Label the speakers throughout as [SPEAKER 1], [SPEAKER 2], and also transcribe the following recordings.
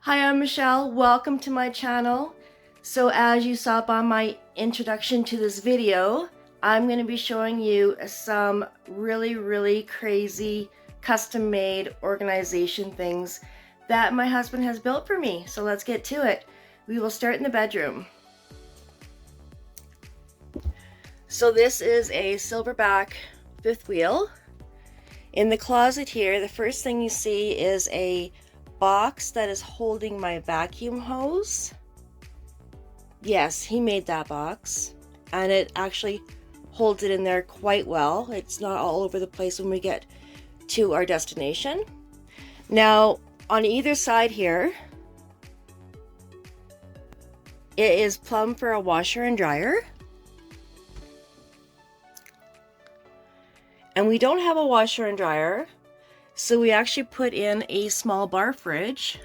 [SPEAKER 1] Hi, I'm Michelle. Welcome to my channel. So as you saw by my introduction to this video, I'm going to be showing you some really crazy custom-made organization things that my husband has built for me. So let's get to it. We will start in the bedroom. So this is a silverback fifth wheel. In the closet here, the first thing you see is a box that is holding my vacuum hose. Yes, he made that box, and it actually holds it in there quite well. It's not all over the place when we get to our destination. Now, on either side here, it is plumb for a washer and dryer. And we don't have a washer and dryer, so we actually put in a small bar fridge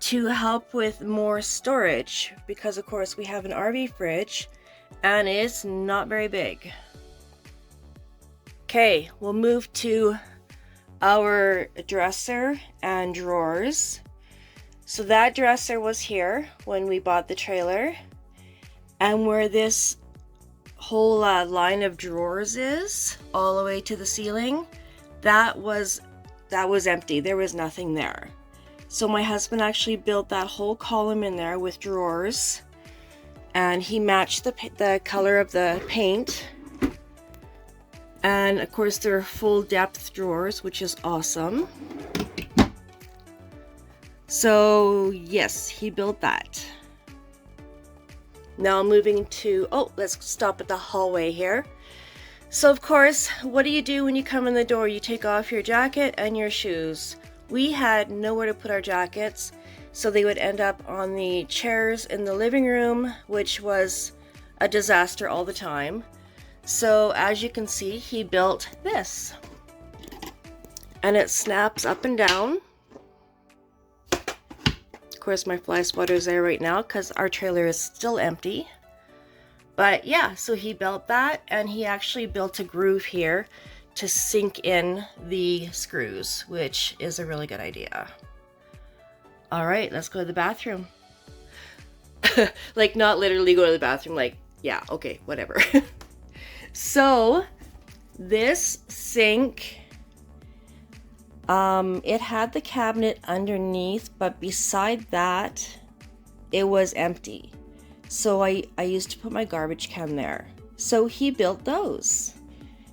[SPEAKER 1] to help with more storage, because of course we have an RV fridge and it's not very big. Okay, we'll move to our dresser and drawers. So that dresser was here when we bought the trailer, and where this whole line of drawers is all the way to the ceiling, that was empty. There was nothing there. So my husband actually built that whole column in there with drawers, and he matched the color of the paint, and of course they're full depth drawers, which is awesome. So yes, he built that. Now moving to, let's stop at the hallway here. So of course, what do you do when you come in the door? You take off your jacket and your shoes. We had nowhere to put our jackets, so they would end up on the chairs in the living room, which was a disaster all the time. So as you can see, he built this, and it snaps up and down. Of course, my fly spotter's there right now because our trailer is still empty. But yeah, so he built that, and he actually built a groove here to sink in the screws, which is a really good idea. All right, let's go to the bathroom. Like, not literally go to the bathroom, like, yeah, okay, whatever. So this sink, it had the cabinet underneath, but beside that, it was empty. So I used to put my garbage can there. So he built those.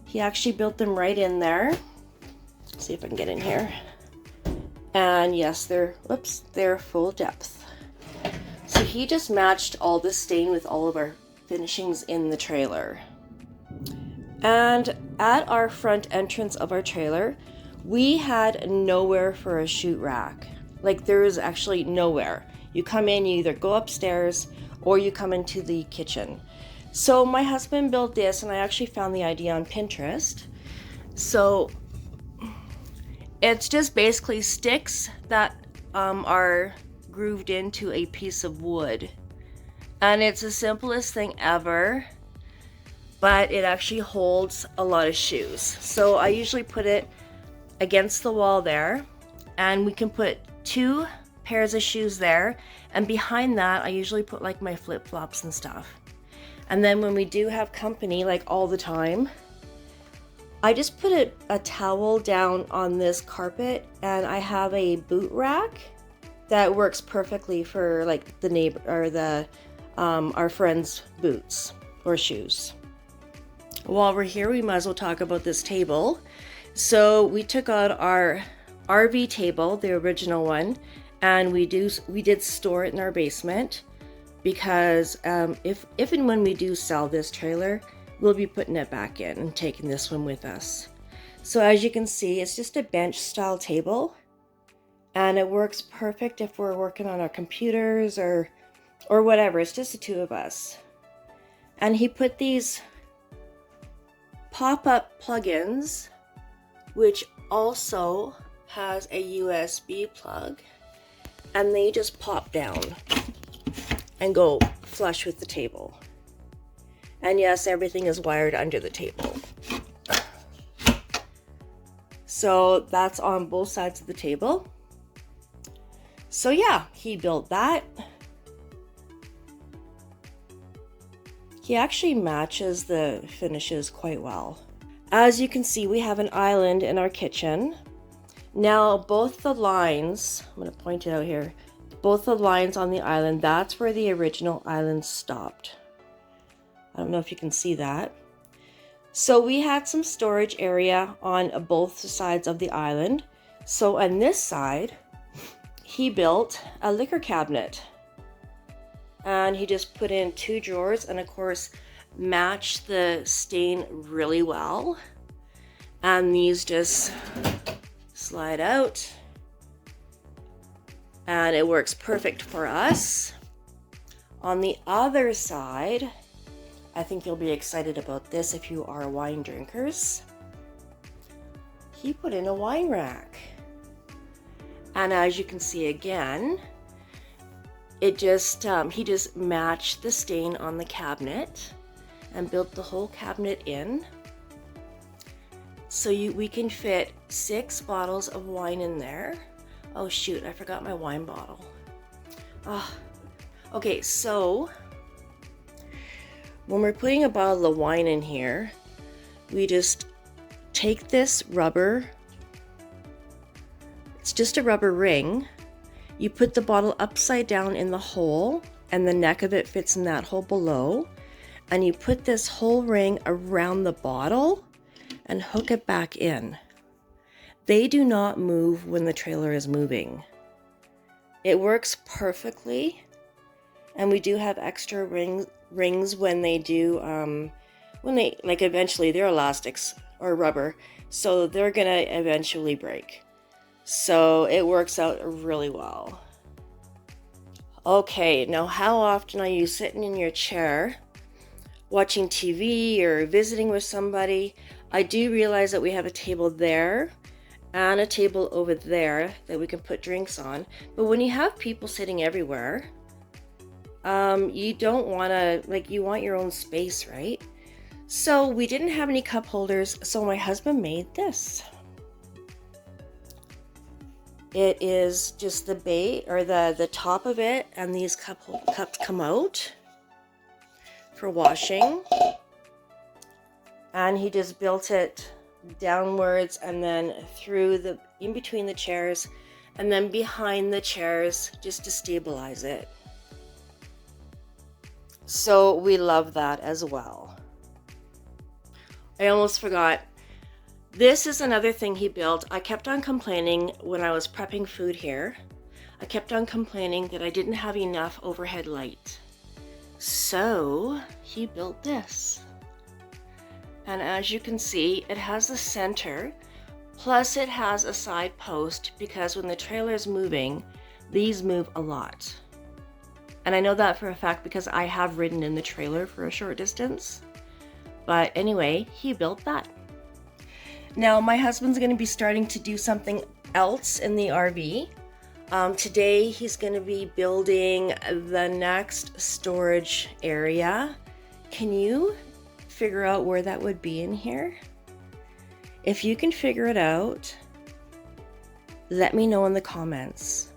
[SPEAKER 1] He actually built them right in there. Let's see if I can get in here. And yes, they're full depth. So he just matched all the stain with all of our finishings in the trailer. And at our front entrance of our trailer, we had nowhere for a chute rack. Like, there was actually nowhere. You come in, you either go upstairs or you come into the kitchen. So my husband built this, and I actually found the idea on Pinterest. So it's just basically sticks that are grooved into a piece of wood. And it's the simplest thing ever, but it actually holds a lot of shoes. So I usually put it against the wall there, and we can put 2 pairs of shoes there, and behind that I usually put like my flip-flops and stuff. And then when we do have company, like all the time, I just put a towel down on this carpet, and I have a boot rack that works perfectly for like the neighbor or the our friends' boots or shoes. While we're here, we might as well talk about this table. So we took out our RV table, the original one, and we did store it in our basement, because if and when we do sell this trailer, we'll be putting it back in and taking this one with us. So as you can see, it's just a bench style table, and it works perfect if we're working on our computers or whatever. It's just the 2 of us. And he put these pop-up plugins, which also has a USB plug, and they just pop down and go flush with the table. And yes, everything is wired under the table. So that's on both sides of the table. So yeah, he built that. He actually matches the finishes quite well. As you can see, we have an island in our kitchen. Now, both the lines, I'm going to point it out here, both the lines on the island, that's where the original island stopped. I don't know if you can see that. So we had some storage area on both sides of the island. So on this side, he built a liquor cabinet. And he just put in 2 drawers and of course matched the stain really well. And these just slide out. And it works perfect for us. On the other side, I think you'll be excited about this if you are wine drinkers. He put in a wine rack. And as you can see again, it just he just matched the stain on the cabinet and built the whole cabinet in. So we can fit 6 bottles of wine in there. Oh shoot, I forgot my wine bottle. Okay, so when we're putting a bottle of wine in here, we just take this rubber, it's just a rubber ring. You put the bottle upside down in the hole and the neck of it fits in that hole below. And you put this whole ring around the bottle and hook it back in. They do not move when the trailer is moving. It works perfectly. And we do have extra rings when they do, like eventually they're elastics or rubber. So they're gonna eventually break. So it works out really well. Okay, now how often are you sitting in your chair watching TV or visiting with somebody? I do realize that we have a table there and a table over there that we can put drinks on. But when you have people sitting everywhere, you don't want to, you want your own space, right? So we didn't have any cup holders, so my husband made this. It is just the base or the top of it, and these cups come out for washing. And he just built it downwards and then through in between the chairs and then behind the chairs just to stabilize it. So we love that as well. I almost forgot. This is another thing he built. I kept on complaining when I was prepping food here. I kept on complaining that I didn't have enough overhead light. So he built this. And as you can see, it has the center, plus it has a side post because when the trailer is moving, these move a lot. And I know that for a fact because I have ridden in the trailer for a short distance. But anyway, he built that. Now my husband's going to be starting to do something else in the RV. Today he's going to be building the next storage area. Can you figure out where that would be in here? If you can figure it out, let me know in the comments.